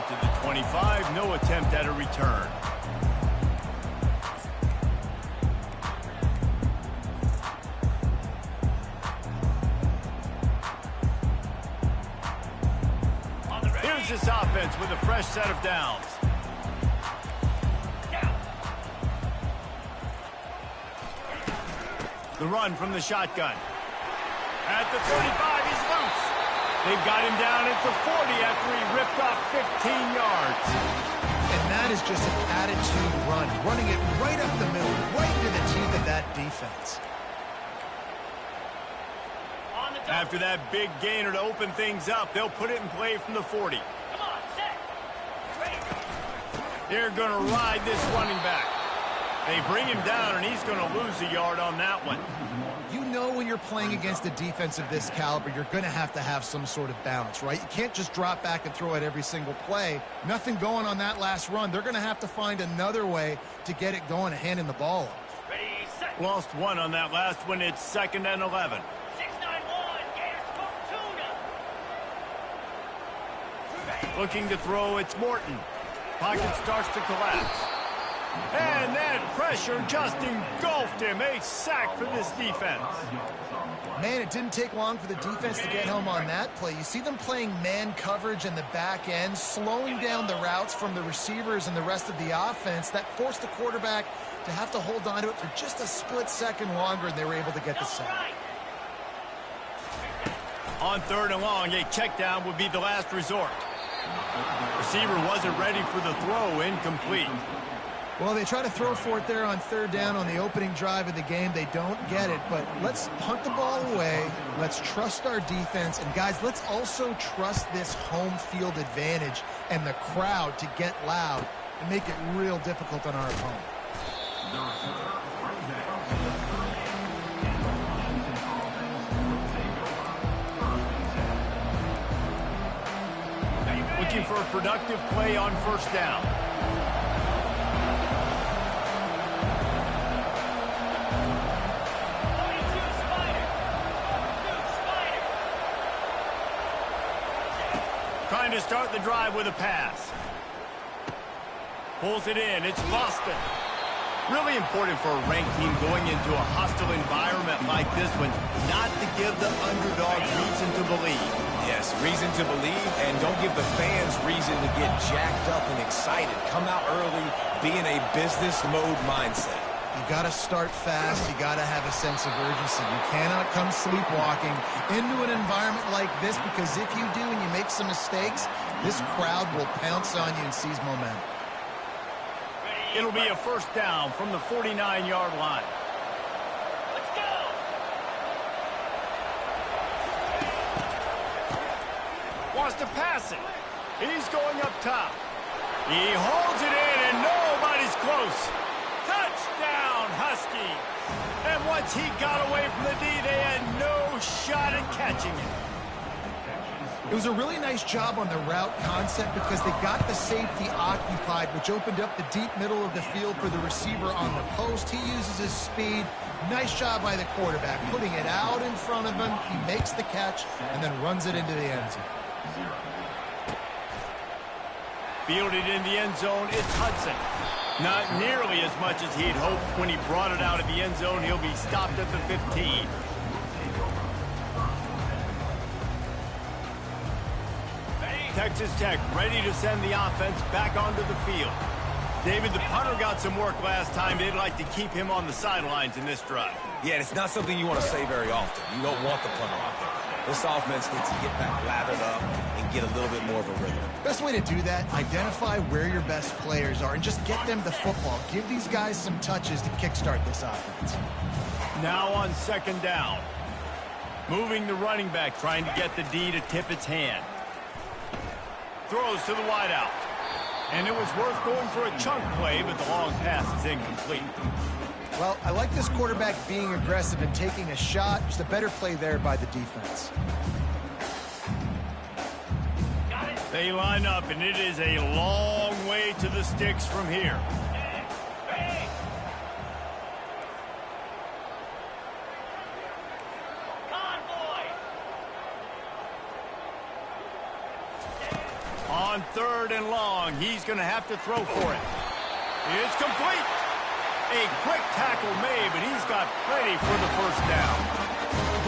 to the 25, no attempt at a return. Here's this offense with a fresh set of downs. The run from the shotgun. At the 35, he's loose. They've got him down at the 40 after he ripped off 15 yards. And that is just an attitude run, running it right up the middle, right into the teeth of that defense. After that big gainer to open things up, they'll put it in play from the 40. Come on, set. Ready. They're going to ride this running back. They bring him down, and he's going to lose a yard on that one. You know when you're playing against a defense of this caliber, you're going to have some sort of balance, right? You can't just drop back and throw it every single play. Nothing going on that last run. They're going to have to find another way to get it going and handing the ball off. Ready, set. Lost one on that last one. It's 2nd and 11. 691, Gators Fortuna. Looking to throw, it's Morton. Pocket starts to collapse. And that pressure just engulfed him. A sack for this defense. Man, it didn't take long for the defense to get home on that play. You see them playing man coverage in the back end, slowing down the routes from the receivers and the rest of the offense. That forced the quarterback to have to hold on to it for just a split second longer, and they were able to get the sack. On 3rd and long, a check down would be the last resort. Receiver wasn't ready for the throw, incomplete. Well, they try to throw for it there on 3rd down on the opening drive of the game. They don't get it, but let's punt the ball away. Let's trust our defense. And, guys, let's also trust this home field advantage and the crowd to get loud and make it real difficult on our opponent. Looking for a productive play on 1st down. Trying to start the drive with a pass. Pulls it in. It's Boston. Really important for a ranked team going into a hostile environment like this one, not to give the underdog reason to believe. Yes, reason to believe, and don't give the fans reason to get jacked up and excited. Come out early, be in a business mode mindset. You got to start fast. You got to have a sense of urgency. You cannot come sleepwalking into an environment like this, because if you do and you make some mistakes, this crowd will pounce on you and seize momentum. It'll be a 1st down from the 49-yard line. Let's go. Wants to pass it. He's going up top. He holds it in, and nobody's close. Touchdown, Husky. And once he got away from the D, they had no shot at catching it. It was a really nice job on the route concept because they got the safety occupied, which opened up the deep middle of the field for the receiver on the post. He uses his speed. Nice job by the quarterback, putting it out in front of him. He makes the catch and then runs it into the end zone. Fielded in the end zone, it's Hudson. Not nearly as much as he'd hoped. When he brought it out of the end zone, he'll be stopped at the 15. Texas Tech ready to send the offense back onto the field. David, the punter got some work last time. They'd like to keep him on the sidelines in this drive. Yeah, it's not something you want to say very often. You don't want the punter out there. This offense needs to get back lathered up and get a little bit more of a rhythm. Best way to do that, identify where your best players are and just get them the football. Give these guys some touches to kickstart this offense. Now on 2nd down. Moving the running back, trying to get the D to tip its hand. Throws to the wideout. And it was worth going for a chunk play, but the long pass is incomplete. Well, I like this quarterback being aggressive and taking a shot. Just a better play there by the defense. They line up, and it is a long way to the sticks from here. On on 3rd and long. He's going to have to throw for it. It's complete. A quick tackle made, but he's got plenty for the first down.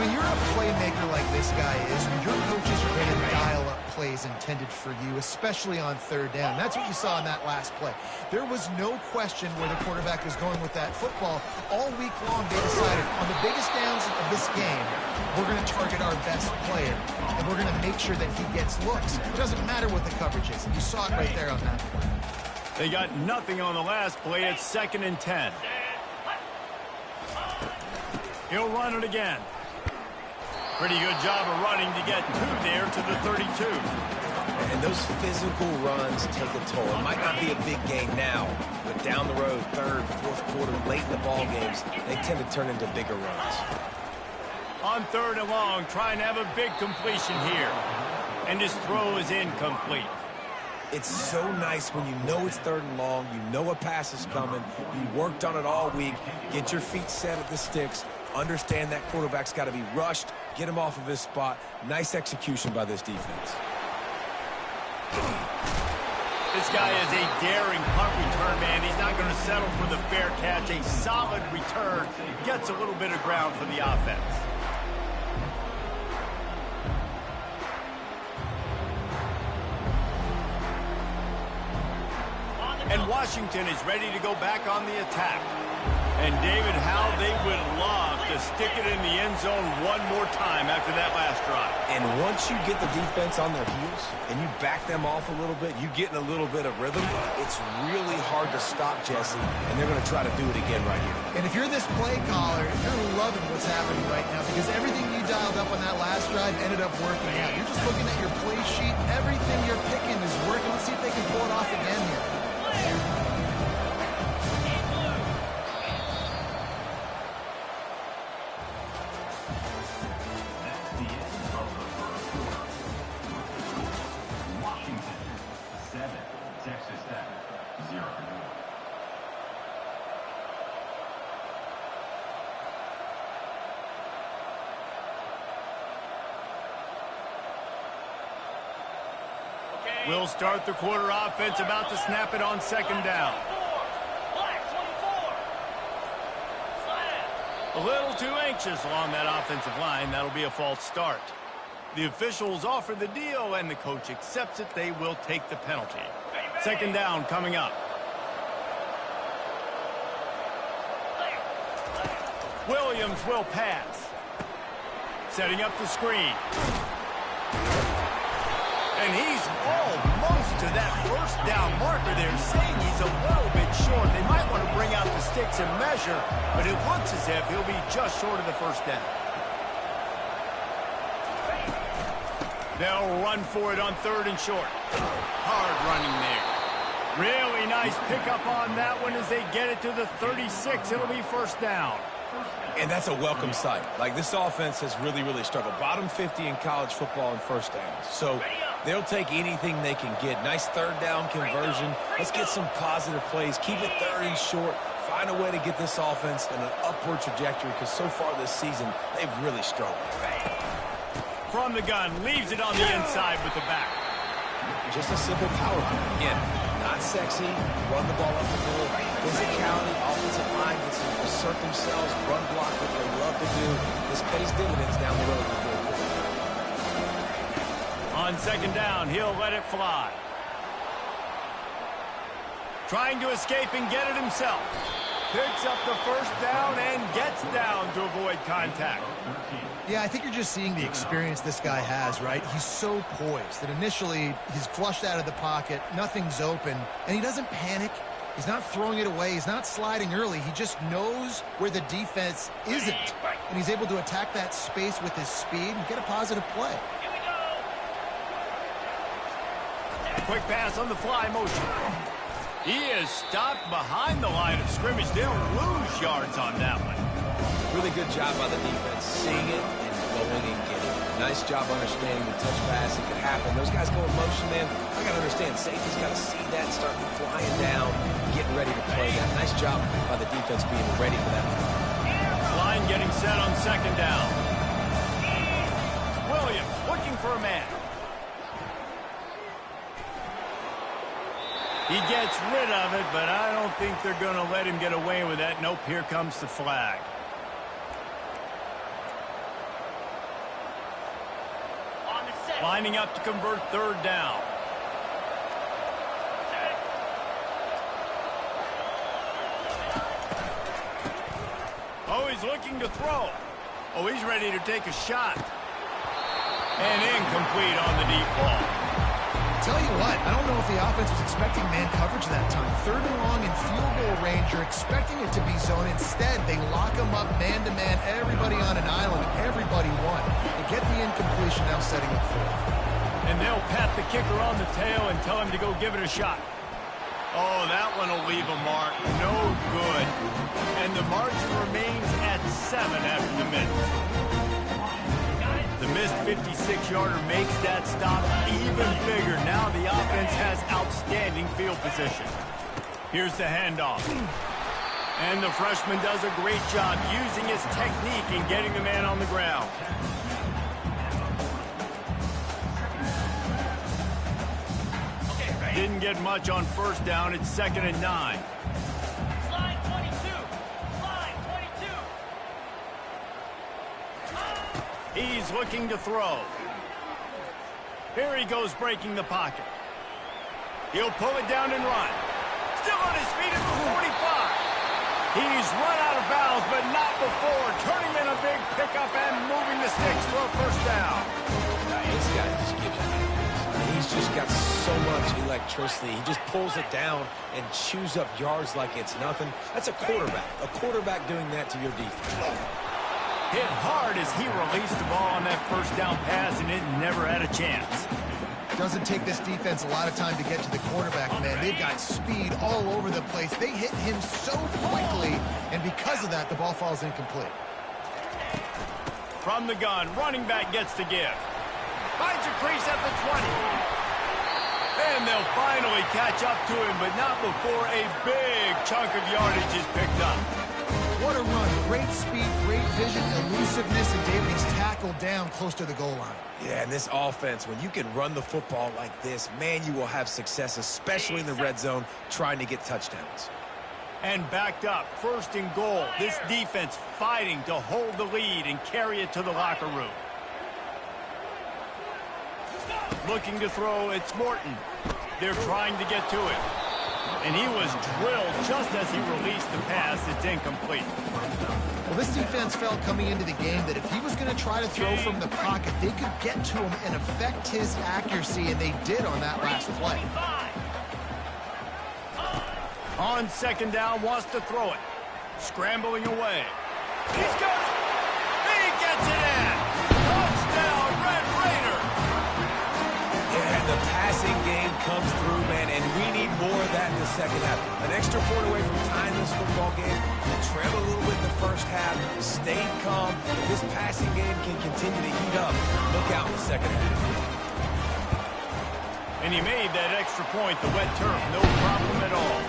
When you're a playmaker like this guy is, your coaches are going to dial up plays intended for you, especially on 3rd down. That's what you saw in that last play. There was no question where the quarterback was going with that football. All week long, they decided on the biggest downs of this game, we're going to target our best player, and we're going to make sure that he gets looks. It doesn't matter what the coverage is. And you saw it right there on that play. They got nothing on the last play. It's 2nd and 10. He'll run it again. Pretty good job of running to get 2 there to the 32. And those physical runs take a toll. It might not be a big gain now, but down the road, 3rd, 4th quarter, late in the ball games, they tend to turn into bigger runs. On 3rd and long, trying to have a big completion here. And his throw is incomplete. It's so nice when you know it's 3rd and long, you know a pass is coming, you worked on it all week, get your feet set at the sticks, understand that quarterback's got to be rushed, get him off of his spot. Nice execution by this defense. This guy is a daring punt return man. He's not going to settle for the fair catch. A solid return. Gets a little bit of ground for the offense. And Washington is ready to go back on the attack. And David, how they would love to stick it in the end zone one more time after that last drive. And once you get the defense on their heels and you back them off a little bit, you get in a little bit of rhythm, it's really hard to stop, Jesse, and they're going to try to do it again right here. And if you're this play caller, you're loving what's happening right now because everything you dialed up on that last drive ended up working out. You're just looking at your play sheet. Everything you're picking is working. Let's see if they can pull it off again here. We'll start the quarter offense, about to snap it on 2nd down. A little too anxious along that offensive line. That'll be a false start. The officials offer the deal, and the coach accepts it. They will take the penalty. 2nd down coming up. Williams will pass. Setting up the screen. And he's almost to that 1st down marker there, saying he's a little bit short. They might want to bring out the sticks and measure, but it looks as if he'll be just short of the 1st down. They'll run for it on 3rd and short. Hard running there. Really nice pickup on that one as they get it to the 36. It'll be 1st down. And that's a welcome sight. Like, this offense has really, really struggled. Bottom 50 in college football in 1st downs. So they'll take anything they can get. Nice 3rd down conversion. Let's get some positive plays. Keep it 3rd and short. Find a way to get this offense in an upward trajectory because so far this season, they've really struggled. From the gun, leaves it on the inside with the back. Just a simple power play. Again, not sexy. Run the ball up the middle. Physicality, offensive line gets to assert themselves, run block, what they love to do. This pays dividends down the road in the 4th quarter. On 2nd down, he'll let it fly. Trying to escape and get it himself. Picks up the 1st down and gets down to avoid contact. Yeah, I think you're just seeing the experience this guy has, right? He's so poised that initially he's flushed out of the pocket, nothing's open, and he doesn't panic. He's not throwing it away. He's not sliding early. He just knows where the defense isn't, and he's able to attack that space with his speed and get a positive play. Quick pass on the fly motion. He is stopped behind the line of scrimmage. They'll lose yards on that one. Really good job by the defense, seeing it and going and getting it. Nice job understanding the touch pass. It could happen. Those guys go in motion, man. I got to understand, safety's got to see that, start flying down, getting ready to play that. Nice job by the defense being ready for that. Line getting set on 2nd down. Williams looking for a man. He gets rid of it, but I don't think they're going to let him get away with that. Nope, here comes the flag. On the set. Lining up to convert third down. Oh, he's looking to throw. Oh, he's ready to take a shot. And incomplete on the deep ball. Tell you what, I don't know if the offense was expecting man coverage that time. Third and long in field goal range, you're expecting it to be zone. Instead, they lock them up man-to-man, everybody on an island, everybody won. They get the incompletion, now setting up fourth. And they'll pat the kicker on the tail and tell him to go give it a shot. Oh, that one will leave a mark. No good. And the margin remains at 7 after the minute. The missed 56-yarder makes that stop even bigger. Now the offense has outstanding field position. Here's the handoff. And the freshman does a great job using his technique and getting the man on the ground. Didn't get much on first down. It's 2nd and 9. Slide 22. Slide 22. He's looking to throw. Here he goes breaking the pocket. He'll pull it down and run. Still on his feet at the 45. He's run out of bounds, but not before. Turning in a big pickup and moving the sticks for a first down. This guy just gives you that. He's just got so much electricity. He just pulls it down and chews up yards like it's nothing. That's a quarterback. A quarterback doing that to your defense. Hit hard as he released the ball on that first down pass, and it never had a chance. Doesn't take this defense a lot of time to get to the quarterback, man. They've got speed all over the place. They hit him so quickly, and because of that, the ball falls incomplete. From the gun, running back gets the give. Finds a crease at the 20. And they'll finally catch up to him, but not before a big chunk of yardage is picked up. What a run. Great speed, great vision, elusiveness, and Davies tackled down close to the goal line. Yeah, and this offense, when you can run the football like this, man, you will have success, especially in the red zone, trying to get touchdowns. And backed up, 1st and goal. This defense fighting to hold the lead and carry it to the locker room. Looking to throw, it's Morton. They're trying to get to it. And he was drilled just as he released the pass. It's incomplete. Well, this defense felt coming into the game that if he was going to try to throw from the pocket, they could get to him and affect his accuracy, and they did on that last play. On 2nd down, wants to throw it. Scrambling away. He's got it. He gets it in. Touchdown, Red Raider. Yeah, the passing game comes through, man, and we need more of that in the second half. An extra point away from tying this football game. Trail a little bit in the first half. Stayed calm. This passing game can continue to heat up. Look out in the second half. And he made that extra point, the wet turf, no problem at all.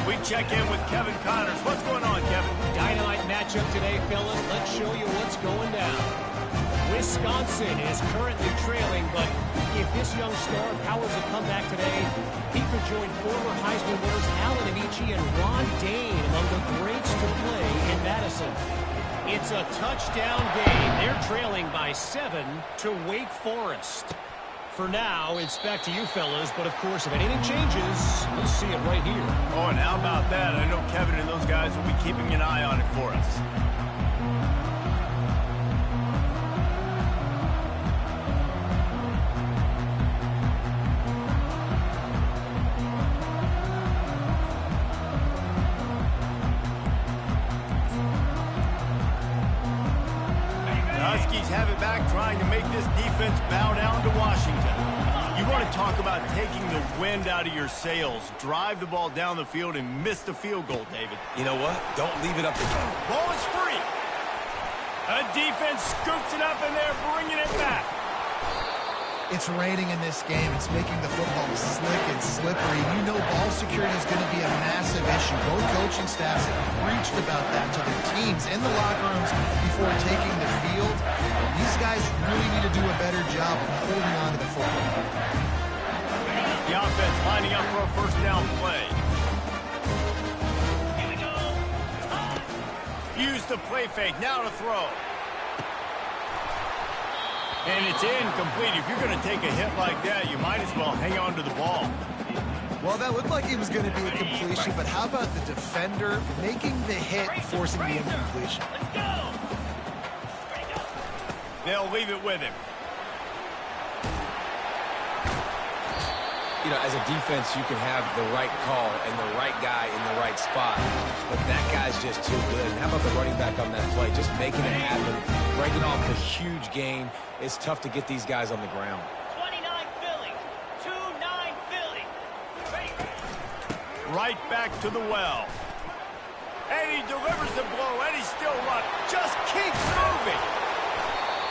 We check in with Kevin Connors. What's going on, Kevin? Dynamite matchup today, fellas. Let's show you what's going down. Wisconsin is currently trailing, but if this young star powers a comeback today, he could join former Heisman winners Alan Amici and Ron Dane among the greats to play in Madison. It's a touchdown game. They're trailing by 7 to Wake Forest. For now, it's back to you fellas, but of course, if anything changes, we'll see it right here. Oh, and how about that? I know Kevin and those guys will be keeping an eye on it for us. Huskies have it back, trying to make this defense bow down to Washington. You want to talk about taking the wind out of your sails. Drive the ball down the field and miss the field goal, David. You know what? Don't leave it up to him. Ball is free. A defense scoops it up, and they're bringing it back. It's raining in this game. It's making the football slick and slippery. You know ball security is going to be a massive issue. Both coaching staffs have preached about that to their teams in the locker rooms before taking the field. These guys really need to do a better job of holding on to the football. The offense lining up for a first down play. Here we go. Time. Use the play fake. Now to throw. And it's incomplete. If you're going to take a hit like that, you might as well hang on to the ball. Well, that looked like it was going to be a completion, but how about the defender making the hit, forcing the incompletion? Let's go. Ready, go. They'll leave it with him. You know, as a defense, you can have the right call and the right guy in the right spot, but that guy's just too good. And how about the running back on that play? Just making it happen, breaking off a huge gain. It's tough to get these guys on the ground. 29 Philly. 2-9 Philly. Ready. Right back to the well. And he delivers the blow, and he's still up. Just keeps moving.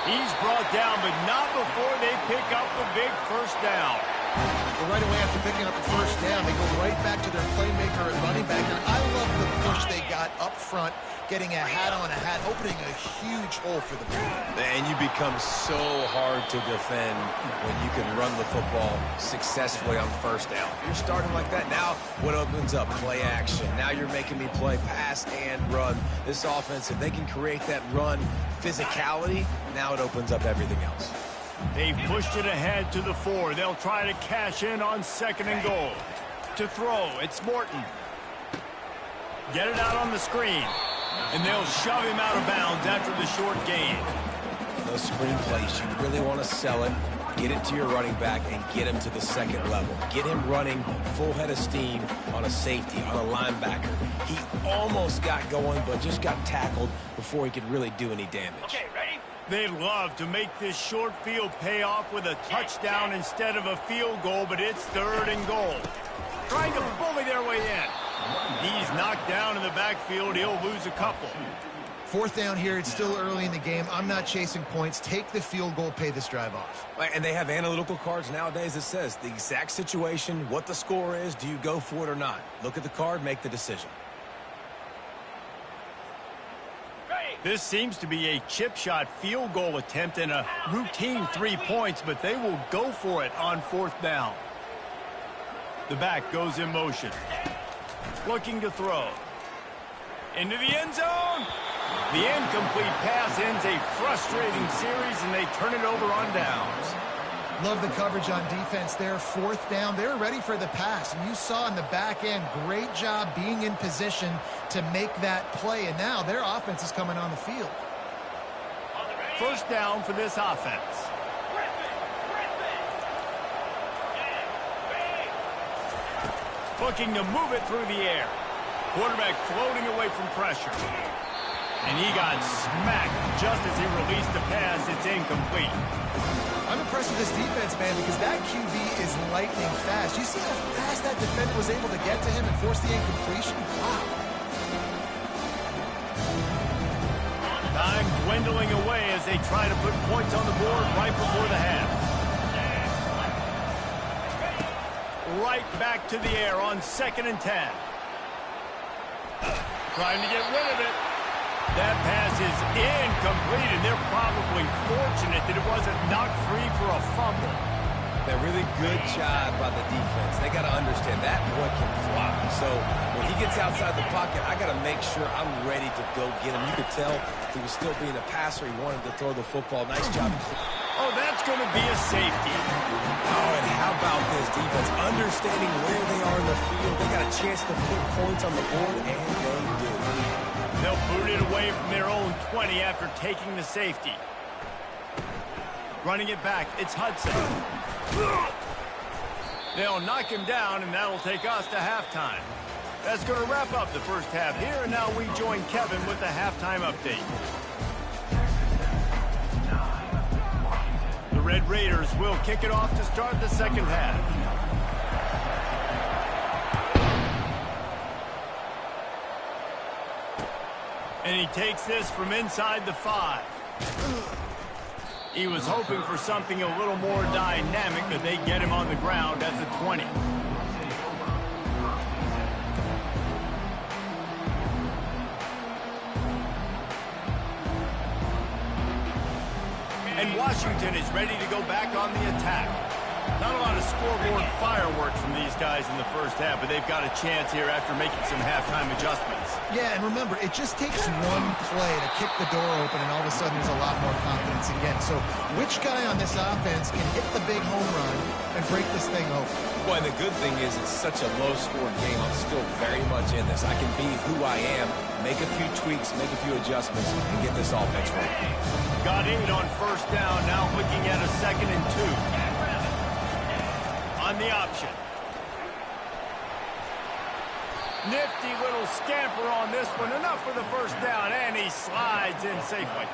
He's brought down, but not before they pick up the big first down. Well, right away after picking up the first down, they go right back to their playmaker at running back. Now, I love the push they got up front, getting a hat on a hat, opening a huge hole for the ball. And you become so hard to defend when you can run the football successfully on first down. You're starting like that. Now what opens up? Play action. Now you're making me play pass and run. This offense, if they can create that run physicality, now it opens up everything else. They've pushed it ahead to the 4. They'll try to cash in on 2nd and goal. To throw, it's Morton. Get it out on the screen. And they'll shove him out of bounds after the short gain. Those screen plays, you really want to sell it, get it to your running back, and get him to the 2nd level. Get him running full head of steam on a safety, on a linebacker. He almost got going, but just got tackled before he could really do any damage. Okay, ready? They'd love to make this short field pay off with a touchdown instead of a field goal, but it's 3rd and goal. Trying to bully their way in. He's knocked down in the backfield. He'll lose a couple. 4th down here. It's still early in the game. I'm not chasing points. Take the field goal, pay this drive off. And they have analytical cards nowadays that says the exact situation, what the score is, do you go for it or not? Look at the card, make the decision. This seems to be a chip shot field goal attempt and a routine 3 points, but they will go for it on 4th down. The back goes in motion. Looking to throw. Into the end zone. The incomplete pass ends a frustrating series, and they turn it over on downs. Love the coverage on defense there. 4th down. They're ready for the pass. And you saw in the back end, great job being in position to make that play. And now their offense is coming on the field. First down for this offense. Looking to move it through the air. Quarterback floating away from pressure. And he got smacked just as he released the pass. It's incomplete. I'm impressed with this defense, man, because that QB is lightning fast. You see how fast that defender was able to get to him and force the incompletion? Wow. Time dwindling away as they try to put points on the board right before the half. Right back to the air on 2nd and 10. Trying to get rid of it. That pass is incomplete, and they're probably fortunate that it wasn't knocked free for a fumble. A really good job by the defense. They got to understand that boy can fly. So when he gets outside the pocket, I got to make sure I'm ready to go get him. You could tell he was still being a passer. He wanted to throw the football. Nice job. Oh, that's going to be a safety. Oh, and how about this defense? Understanding where they are in the field. They got a chance to put points on the board, and they do. They'll boot it away from their own 20 after taking the safety. Running it back, it's Hudson. They'll knock him down, and that'll take us to halftime. That's going to wrap up the first half here, and now we join Kevin with the halftime update. The Red Raiders will kick it off to start the second half. And he takes this from inside the 5. He was hoping for something a little more dynamic, but they get him on the ground at the 20. And Washington is ready to go back on the attack. Not a lot of scoreboard fireworks from these guys in the first half, but they've got a chance here after making some halftime adjustments. Yeah, and remember, it just takes one play to kick the door open, and all of a sudden there's a lot more confidence again. So which guy on this offense can hit the big home run and break this thing open? Well, and the good thing is it's such a low-scoring game. I'm still very much in this. I can be who I am, make a few tweaks, make a few adjustments, and get this offense right. Got 8 on first down, now looking at a 2nd and 2. On the option. Nifty little scamper on this one. Enough for the first down, and he slides in safely.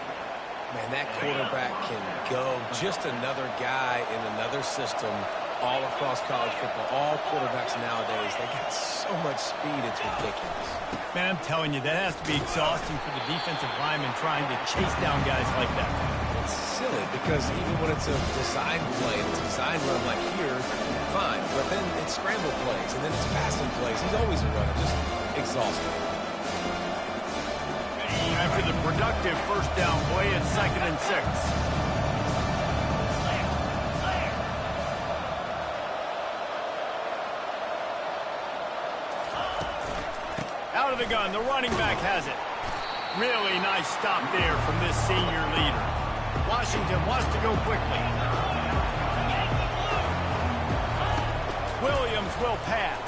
Man, that quarterback can go. Just another guy in another system all across college football. All quarterbacks nowadays, they got so much speed, it's ridiculous. Man, I'm telling you, that has to be exhausting for the defensive lineman trying to chase down guys like that. It's silly because even when it's a design play, it's a design run like here, fine. But then it's scramble plays, and then it's passing plays. He's always a runner, just exhausting. After the productive first down play, it's 2nd and 6. Out of the gun, the running back has it. Really nice stop there from this senior leader. Washington wants to go quickly. Williams will pass.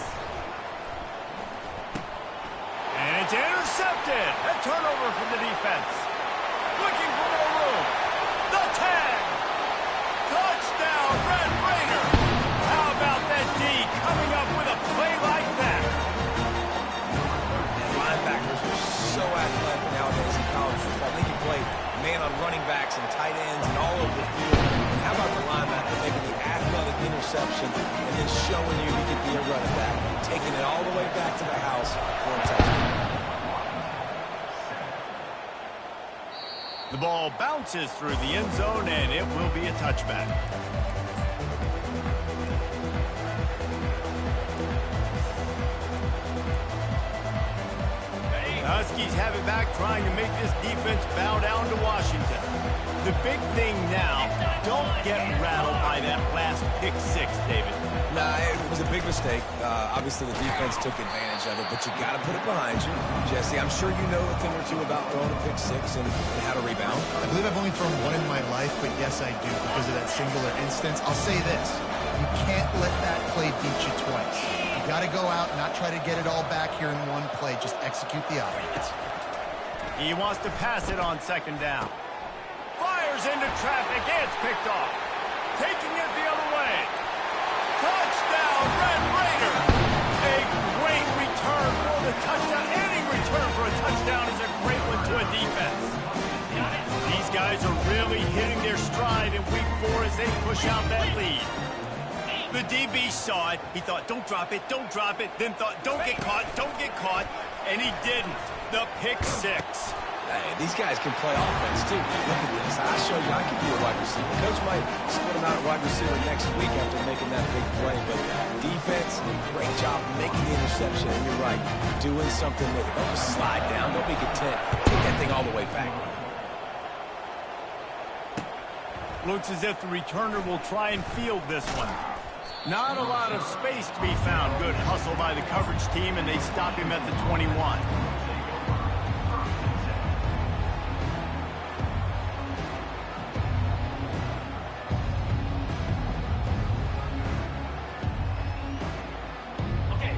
And it's intercepted. A turnover from the defense. Looking for more room. The tag. Touchdown, Red Raider. How about that D coming up with a play like that? And linebackers are so athletic nowadays in college football. They can play man on running backs and tight ends and all over the field. And how about the linebacker making the athletic interception and then showing you he could be a running back, taking it all the way back to the house for a touchdown. The ball bounces through the end zone, and it will be a touchback. The Huskies have it back, trying to make this defense bow down to Washington. The big thing now, don't get rattled by that last pick 6, David. Nah, it was a big mistake. Obviously, the defense took advantage of it, but you got to put it behind you. Jesse, I'm sure you know a thing or two about throwing a pick 6 and how to rebound. I believe I've only thrown one in my life, but yes, I do because of that singular instance. I'll say this. You can't let that play beat you twice. You got to go out and not try to get it all back here in one play. Just execute the offense. He wants to pass it on 2nd down. Fires into traffic. It's picked off. Taking it the other way. Touchdown, Red Raider. A great return for the touchdown. Any return for a touchdown is a great one to a defense. These guys are really hitting their stride in week 4 as they push out that lead. The DB saw it. He thought, don't drop it, don't drop it. Then thought, don't get caught, don't get caught. And he didn't. The pick 6. Hey, these guys can play offense, too. Look at this. I show you I can be a wide receiver. Coach might split him out at wide receiver next week after making that big play. But defense, great job making the interception. And you're right, doing something with it. Don't just slide down. Don't be content. Take that thing all the way back. Looks as if the returner will try and field this one. Not a lot of space to be found. Good hustle by the coverage team, and they stop him at the 21.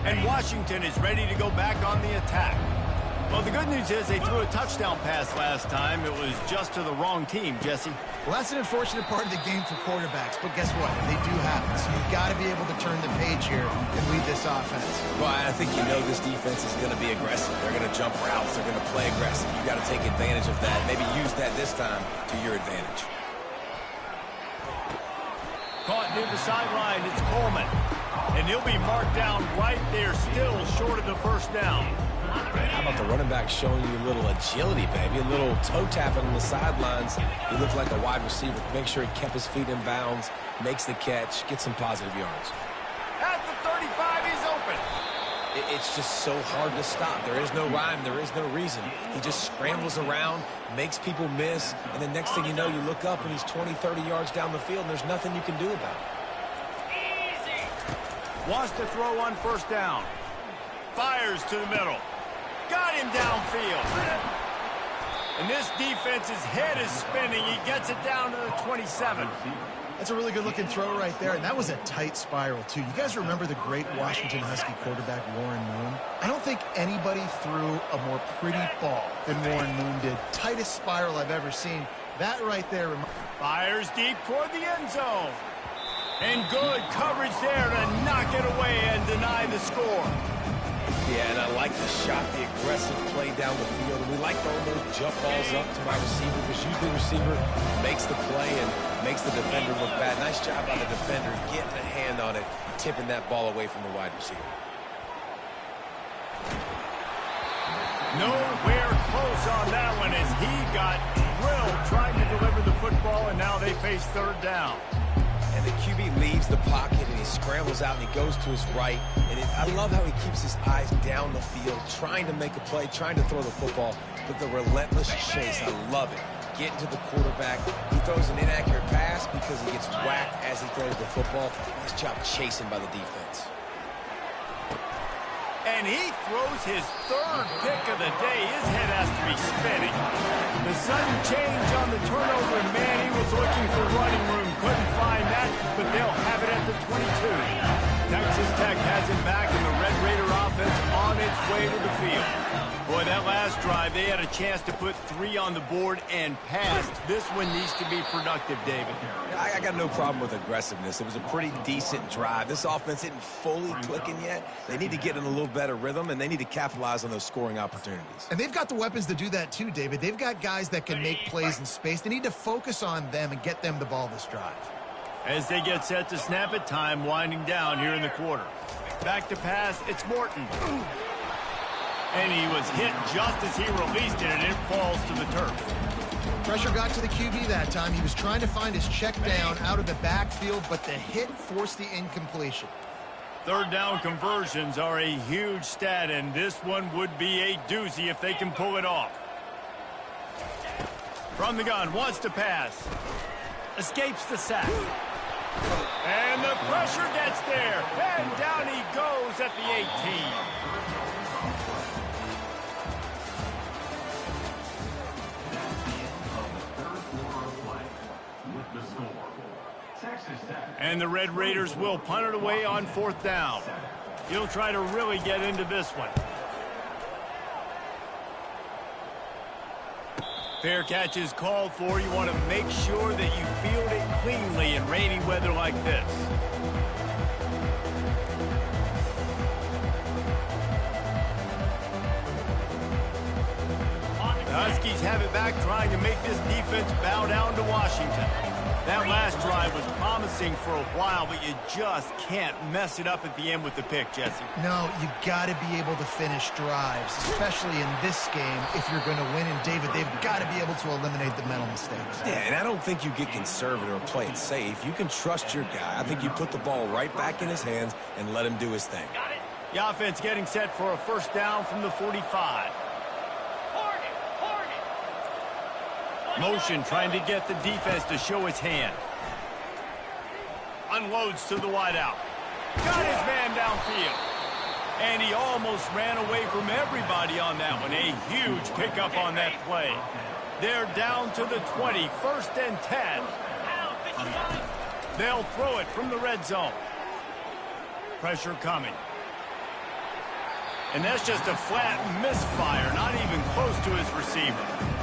And Washington is ready to go back on the attack. Well, the good news is they threw a touchdown pass last time. It was just to the wrong team, Jesse. Well, that's an unfortunate part of the game for quarterbacks, but guess what? They do happen. So you've got to be able to turn the page here and lead this offense. Well, I think you know this defense is going to be aggressive. They're going to jump routes. They're going to play aggressive. You've got to take advantage of that. Maybe use that this time to your advantage. Caught near the sideline, it's Coleman. And he'll be marked down right there, still short of the first down. Man, how about the running back showing you a little agility, baby? A little toe tapping on the sidelines. He looked like a wide receiver. Make sure he kept his feet in bounds, makes the catch, gets some positive yards. At the 35, he's open. It's just so hard to stop. There is no rhyme. There is no reason. He just scrambles around, makes people miss, and the next thing you know, you look up and he's 20, 30 yards down the field, and there's nothing you can do about it. Wants to throw on first down. Fires to the middle. Got him downfield. And this defense's head is spinning. He gets it down to the 27. That's a really good-looking throw right there, and that was a tight spiral, too. You guys remember the great Washington Husky quarterback Warren Moon? I don't think anybody threw a more pretty ball than Warren Moon did. Tightest spiral I've ever seen. That right there. Fires deep toward the end zone. And good coverage there to knock it away and deny the score. Yeah, and I like the shot, the aggressive play down the field. And we like throwing those jump balls up to my receiver because usually the receiver makes the play and makes the defender look bad. Nice job by the defender getting a hand on it, tipping that ball away from the wide receiver. Nowhere close on that one as he got drilled trying to deliver the football, and now they face third down. And the QB leaves the pocket, and he scrambles out, and he goes to his right. And I love how he keeps his eyes down the field, trying to make a play, trying to throw the football, but the relentless chase, I love it. Getting to the quarterback. He throws an inaccurate pass because he gets whacked as he throws the football. Nice job chasing by the defense. And he throws his third pick of the day. His head has to be spinning. The sudden change on the turnover, and man, he was looking for running room. Couldn't find that, but they'll have it at the 22. Texas Tech has it back, and the Red Raider offense on its way to the field. Boy, that last drive, they had a chance to put 3 on the board and passed. This one needs to be productive, David. I got no problem with aggressiveness. It was a pretty decent drive. This offense isn't fully clicking yet. They need to get in a little better rhythm, and they need to capitalize on those scoring opportunities. And they've got the weapons to do that too, David. They've got guys that can make plays in space. They need to focus on them and get them the ball this drive. As they get set to snap it, time winding down here in the quarter. Back to pass, it's Morton. And he was hit just as he released it, and it falls to the turf. Pressure got to the QB that time. He was trying to find his check down out of the backfield, but the hit forced the incompletion. Third down conversions are a huge stat, and this one would be a doozy if they can pull it off. From the gun, wants to pass. Escapes the sack. And the pressure gets there. And down he goes at the 18. And the Red Raiders will punt it away on fourth down. He'll try to really get into this one. Fair catch is called for. You want to make sure that you field it cleanly in rainy weather like this. The Huskies have it back, trying to make this defense bow down to Washington. That last drive was promising for a while, but you just can't mess it up at the end with the pick, Jesse. No, you got to be able to finish drives, especially in this game if you're going to win. And, David, they've got to be able to eliminate the mental mistakes. Yeah, and I don't think you get conservative or play it safe. You can trust your guy. I think you put the ball right back in his hands and let him do his thing. The offense getting set for a first down from the 45. Motion trying to get the defense to show its hand. Unloads to the wideout. Got his man downfield. And he almost ran away from everybody on that one. A huge pickup on that play. They're down to the 20, first and 10. They'll throw it from the red zone. Pressure coming. And that's just a flat misfire, not even close to his receiver.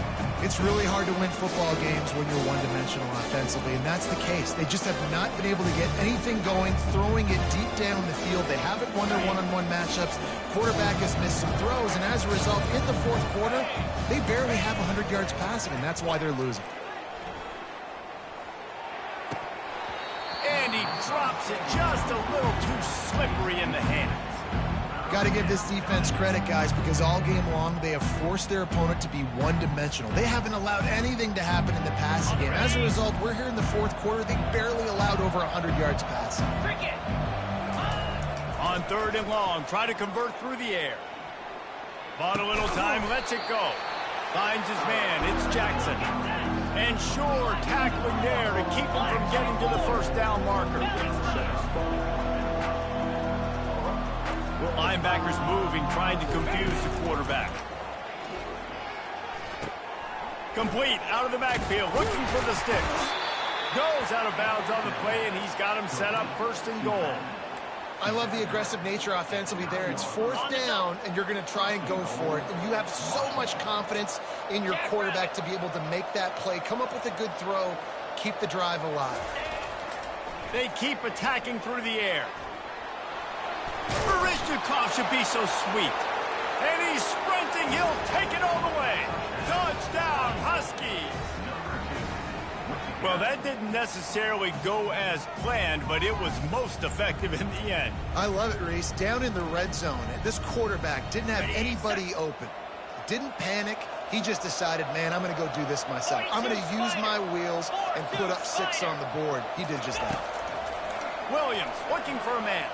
It's really hard to win football games when you're one-dimensional offensively, and that's the case. They just have not been able to get anything going, throwing it deep down the field. They haven't won their one-on-one matchups. Quarterback has missed some throws, and as a result, in the fourth quarter, they barely have 100 yards passing, and that's why they're losing. And he drops it just a little too slippery in the hands. Got to give this defense credit, guys, because all game long they have forced their opponent to be one-dimensional. They haven't allowed anything to happen in the passing game. As a result, we're here in the fourth quarter. They barely allowed over 100 yards passing. On third and long, try to convert through the air. Bought a little time, lets it go. Finds his man, it's Jackson. And sure, tackling there to keep him from getting to the first down marker. Linebackers moving, trying to confuse the quarterback. Complete, out of the backfield, looking for the sticks. Goes out of bounds on the play, and he's got him set up first and goal. I love the aggressive nature offensively there. It's fourth down, and you're going to try and go for it. And you have so much confidence in your quarterback to be able to make that play, come up with a good throw, keep the drive alive. They keep attacking through the air. Barishnikov should be so sweet. And he's sprinting. He'll take it all the way. Touchdown, Huskies. Well, that didn't necessarily go as planned, but it was most effective in the end. I love it, Reese. Down in the red zone, this quarterback didn't have anybody open. Didn't panic. He just decided, man, I'm going to go do this myself. I'm going to use my wheels and put up 6 on the board. He did just that. Williams looking for a man.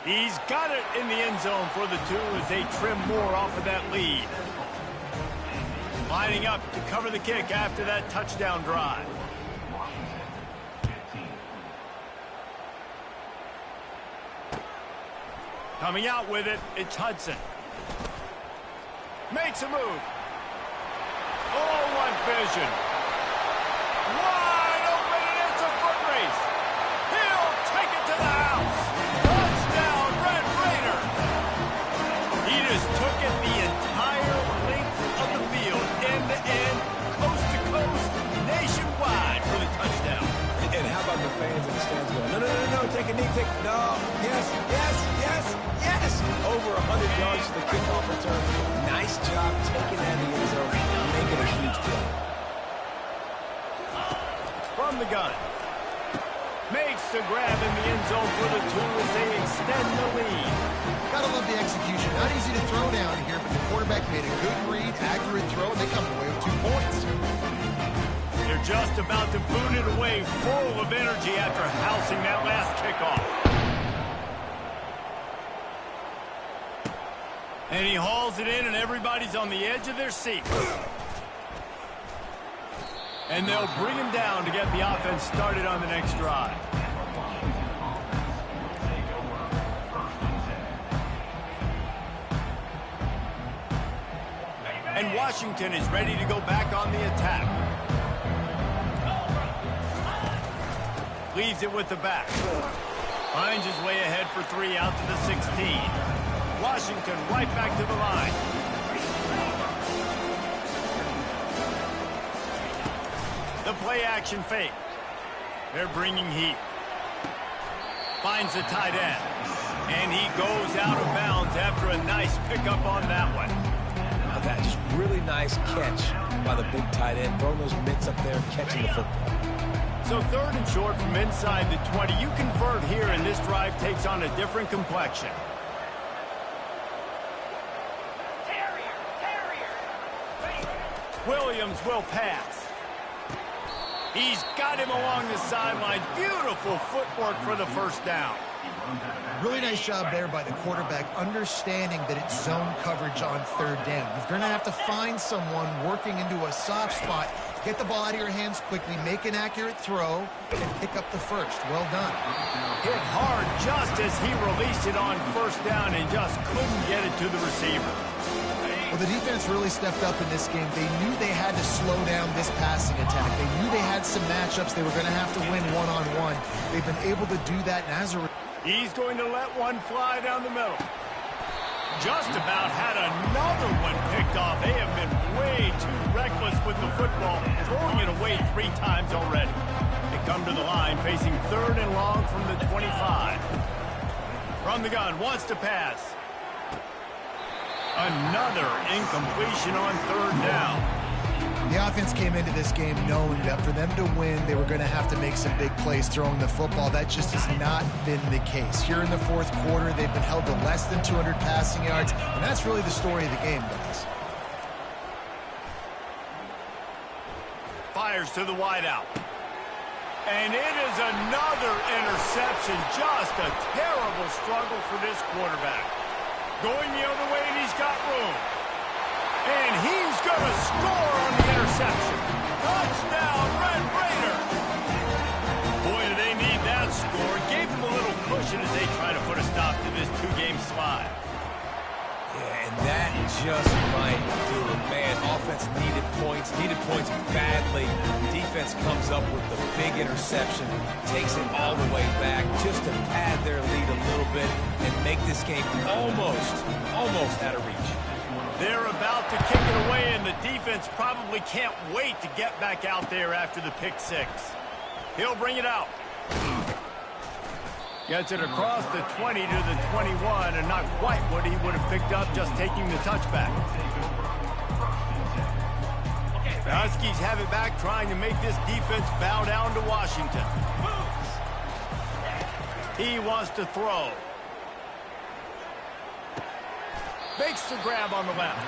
He's got it in the end zone for the 2 as they trim more off of that lead. Lining up to cover the kick after that touchdown drive. Coming out with it, it's Hudson. Makes a move. Oh, what vision. Wide open, and it's a foot race. He'll take it to the house. Touchdown, Red Raider. He just took it the entire length of the field, end to end, coast to coast, nationwide for the touchdown. And how about the fans in the stands going, no, no, no, no, take a knee, no, yes, yes, yes, yes. Over 100 yards to the kickoff return. Nice job taking that in the end zone and making a huge play. From the gun. Makes the grab in the end zone for the 2 as they extend the lead. Gotta love the execution. Not easy to throw down here, but the quarterback made a good read, accurate throw, and they come away with 2 points. They're just about to boot it away, full of energy after housing that last kickoff. And he hauls it in, and everybody's on the edge of their seat. And they'll bring him down to get the offense started on the next drive. And Washington is ready to go back on the attack. Leaves it with the back. Finds his way ahead for 3 out to the 16. Washington right back to the line. The play action fake. They're bringing heat. Finds the tight end. And he goes out of bounds after a nice pickup on that one. Now that just really nice catch by the big tight end. Throwing those mitts up there, catching the football. So 3rd and short from inside the 20. You convert here, and this drive takes on a different complexion. Williams will pass. He's got him along the sideline. Beautiful footwork for the first down. Really nice job there by the quarterback, understanding that it's zone coverage on 3rd down. You're going to have to find someone working into a soft spot, get the ball out of your hands quickly, make an accurate throw, and pick up the first. Well done. Hit hard just as he released it on 1st down and just couldn't get it to the receiver. Well, the defense really stepped up in this game. They knew they had to slow down this passing attack. They knew they had some matchups they were going to have to win one-on-one. They've been able to do that, and as a he's going to let one fly down the middle. Just about had another one picked off. They have been way too reckless with the football, throwing it away 3 times already. They come to the line, facing 3rd and long from the 25. From the gun, wants to pass. Another incompletion on 3rd down. The offense came into this game knowing that for them to win, they were going to have to make some big plays throwing the football. That just has not been the case. Here in the 4th quarter, they've been held to less than 200 passing yards, and that's really the story of the game, guys. Fires to the wideout. And it is another interception. Just a terrible struggle for this quarterback. Going the other way, and he's got room. And he's going to score on the interception. Touchdown, Red Raider. Boy, do they need that score. Gave them a little cushion possession as they try to put a stop to this two-game slide. Yeah, and that just might do it. Man, offense needed points badly. Defense comes up with the big interception, takes it all the way back just to pad their lead a little bit and make this game almost out of reach. They're about to kick it away, and the defense probably can't wait to get back out there after the pick six. He'll bring it out. Gets it across the 20 to the 21, and not quite what he would have picked up just taking the touchback. The Huskies have it back, trying to make this defense bow down to Washington. He wants to throw. Makes the grab on the left.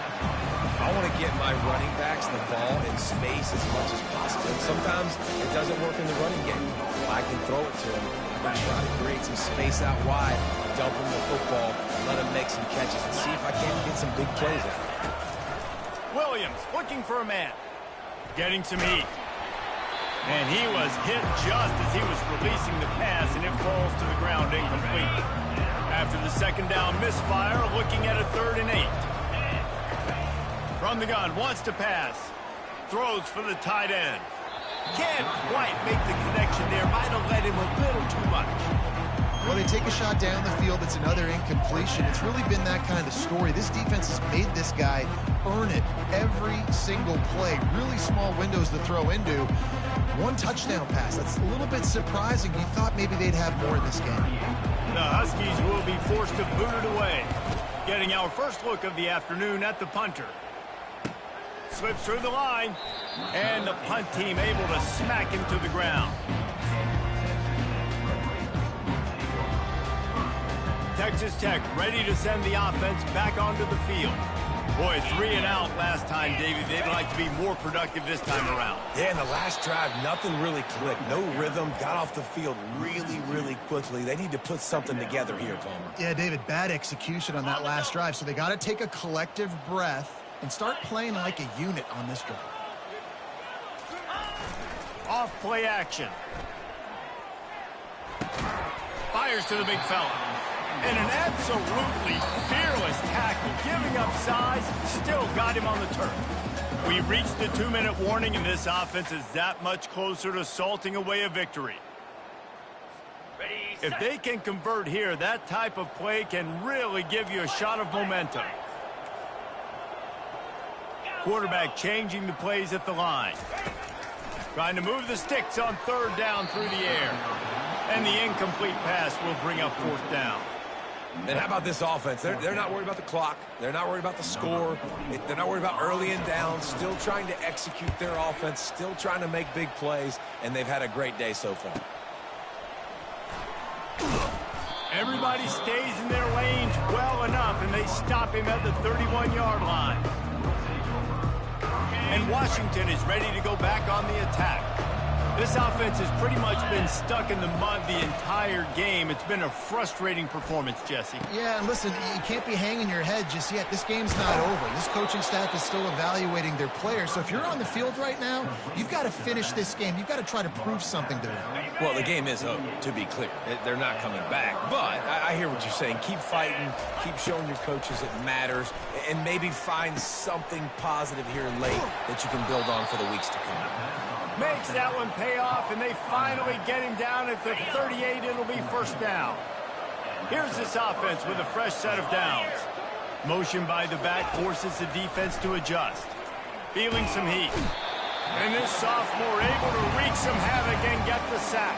I want to get my running backs the ball in space as much as possible. And sometimes it doesn't work in the running game. I can throw it to him. I can try to create some space out wide, dump him the football, let him make some catches, and see if I can't get some big plays out of it. Williams looking for a man. Getting some heat. And he was hit just as he was releasing the pass, and it falls to the ground incomplete. After the second down misfire, looking at a 3rd and 8. From the gun, wants to pass. Throws for the tight end. Can't quite make the connection there. Might have led him a little too much. Well, they take a shot down the field. It's another incompletion. It's really been that kind of story. This defense has made this guy earn it every single play. Really small windows to throw into. One touchdown pass. That's a little bit surprising. You thought maybe they'd have more in this game. The Huskies will be forced to boot it away. Getting our first look of the afternoon at the punter. Slips through the line, and the punt team able to smack him to the ground. Texas Tech ready to send the offense back onto the field. Boy, 3 and out last time, Davey. They'd like to be more productive this time around. Yeah, in the last drive, nothing really clicked. No rhythm, got off the field really quickly. They need to put something together here, Palmer. Yeah, David, bad execution on that last drive, so they got to take a collective breath and start playing like a unit on this drive. Off play action. Fires to the big fella. And an absolutely fearless tackle, giving up size, still got him on the turf. We reached the 2-minute warning, and this offense is that much closer to salting away a victory. If they can convert here, that type of play can really give you a shot of momentum. Quarterback changing the plays at the line. Trying to move the sticks on 3rd down through the air. And the incomplete pass will bring up 4th down. And how about this offense? They're not worried about the clock. They're not worried about the score. They're not worried about early and down. Still trying to execute their offense. Still trying to make big plays. And they've had a great day so far. Everybody stays in their lanes well enough, and they stop him at the 31-yard line. And Washington is ready to go back on the attack. This offense has pretty much been stuck in the mud the entire game. It's been a frustrating performance, Jesse. Yeah, and listen, you can't be hanging your head just yet. This game's not over. This coaching staff is still evaluating their players. So if you're on the field right now, you've got to finish this game. You've got to try to prove something to them. Well, the game is over, to be clear. They're not coming back. But I hear what you're saying. Keep fighting. Keep showing your coaches it matters. And maybe find something positive here late that you can build on for the weeks to come. Makes that one pay off, and they finally get him down at the 38. It'll be 1st down. Here's this offense with a fresh set of downs. Motion by the back forces the defense to adjust. Feeling some heat. And this sophomore able to wreak some havoc and get the sack.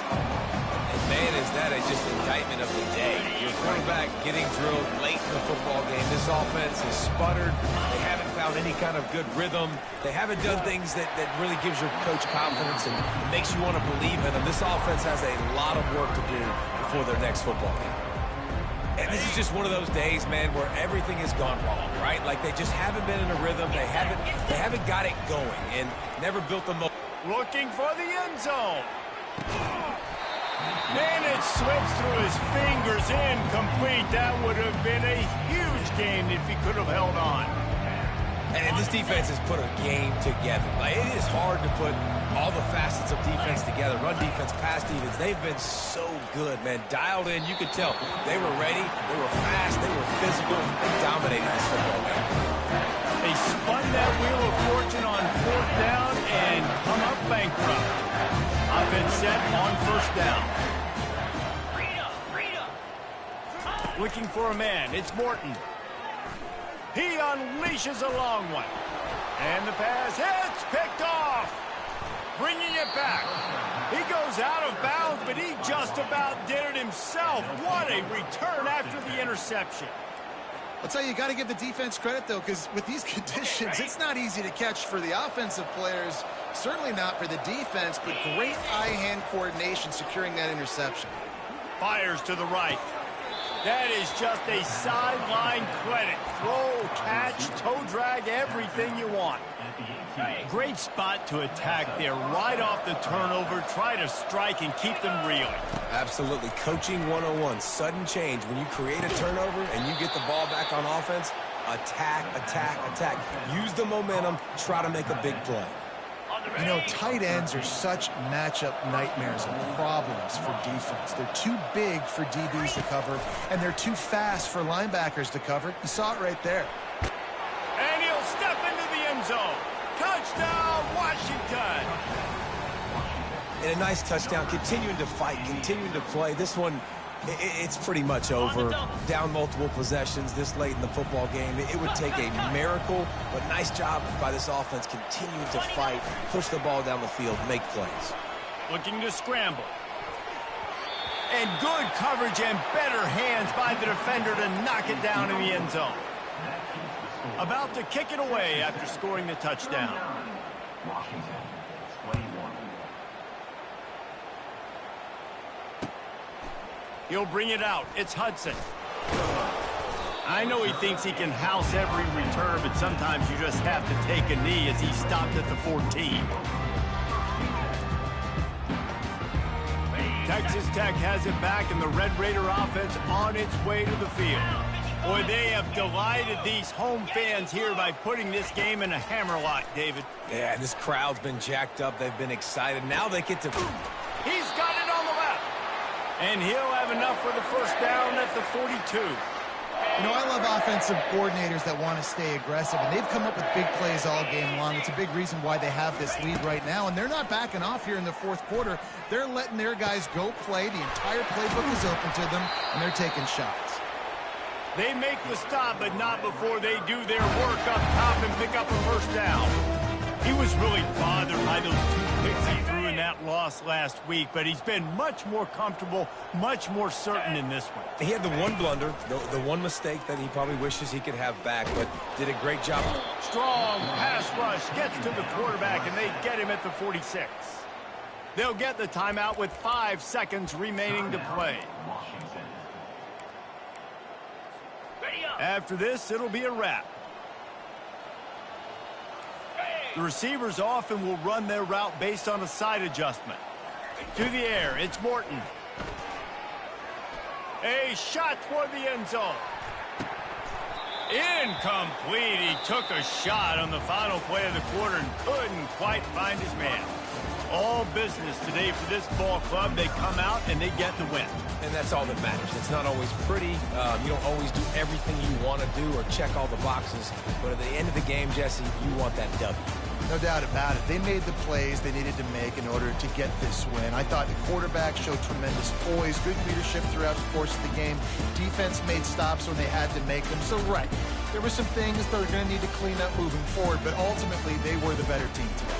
And man, is that just indictment of the day. Your quarterback getting drilled late in the football game. This offense has sputtered. They haven't found any kind of good rhythm. They haven't done things that really gives your coach confidence and makes you want to believe in them. This offense has a lot of work to do before their next football game. And this is just one of those days, man, where everything has gone wrong, right? Like they just haven't been in a rhythm. They haven't got it going and never built the most. Looking for the end zone. Man, it slips through his fingers, incomplete. That would have been a huge gain if he could have held on. And this defense has put a game together. Like, it is hard to put all the facets of defense together. Run defense, pass defense. They've been so good, man. Dialed in, you could tell. They were ready, they were fast, they were physical. They dominated this football game. They spun that wheel of fortune on 4th down and come up bankrupt. Offense set on 1st down. Looking for a man. It's Morton. He unleashes a long one. And the pass hits, picked off. Bringing it back. He goes out of bounds, but he just about did it himself. What a return after the interception. I'll tell you got to give the defense credit, though, because with these conditions, it's not easy to catch for the offensive players. Certainly not for the defense, but great eye-hand coordination securing that interception. Fires to the right. That is just a sideline credit. Throw, catch, toe drag, everything you want. Great spot to attack there. Right off the turnover, try to strike and keep them reeling. Absolutely. Coaching 101. Sudden change. When you create a turnover and you get the ball back on offense, attack, attack, attack. Use the momentum. Try to make a big play. You know, tight ends are such matchup nightmares and problems for defense. They're too big for DBs to cover, and they're too fast for linebackers to cover. You saw it right there. And he'll step into the end zone. Touchdown, Washington. And a nice touchdown. Continuing to fight, continuing to play. This one, it's pretty much over. Down multiple possessions this late in the football game. It would take a miracle, but nice job by this offense continuing to fight, push the ball down the field, make plays. Looking to scramble. And good coverage and better hands by the defender to knock it down in the end zone. About to kick it away after scoring the touchdown. Washington, 21. He'll bring it out. It's Hudson. I know he thinks he can house every return, but sometimes you just have to take a knee as he stopped at the 14. Texas Tech has it back, and the Red Raider offense on its way to the field. Boy, they have delighted these home fans here by putting this game in a hammerlock, David. Yeah, this crowd's been jacked up. They've been excited. Now they get to... He's got it on the left. And he'll have enough for the 1st down at the 42. You know, I love offensive coordinators that want to stay aggressive, and they've come up with big plays all game long. It's a big reason why they have this lead right now, and they're not backing off here in the 4th quarter. They're letting their guys go play. The entire playbook is open to them, and they're taking shots. They make the stop, but not before they do their work up top and pick up a 1st down. He was really bothered by those 2 picks he threw in that loss last week, but he's been much more comfortable, much more certain in this one. He had the one blunder, the one mistake that he probably wishes he could have back, but did a great job. Strong pass rush gets to the quarterback, and they get him at the 46. They'll get the timeout with 5 seconds remaining to play. After this, it'll be a wrap. The receivers often will run their route based on a side adjustment. To the air, it's Morton. A shot toward the end zone. Incomplete. He took a shot on the final play of the quarter and couldn't quite find his man. All business today for this ball club. They come out and they get the win. And that's all that matters. It's not always pretty. You don't always do everything you want to do or check all the boxes. But at the end of the game, Jesse, you want that W. No doubt about it. They made the plays they needed to make in order to get this win. I thought the quarterback showed tremendous poise, good leadership throughout the course of the game. Defense made stops when they had to make them. So, right, there were some things they're going to need to clean up moving forward, but ultimately they were the better team today.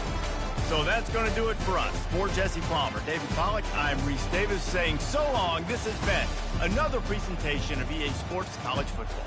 So that's going to do it for us. For Jesse Palmer, David Pollack, I'm Reese Davis saying so long. This has been another presentation of EA Sports College Football.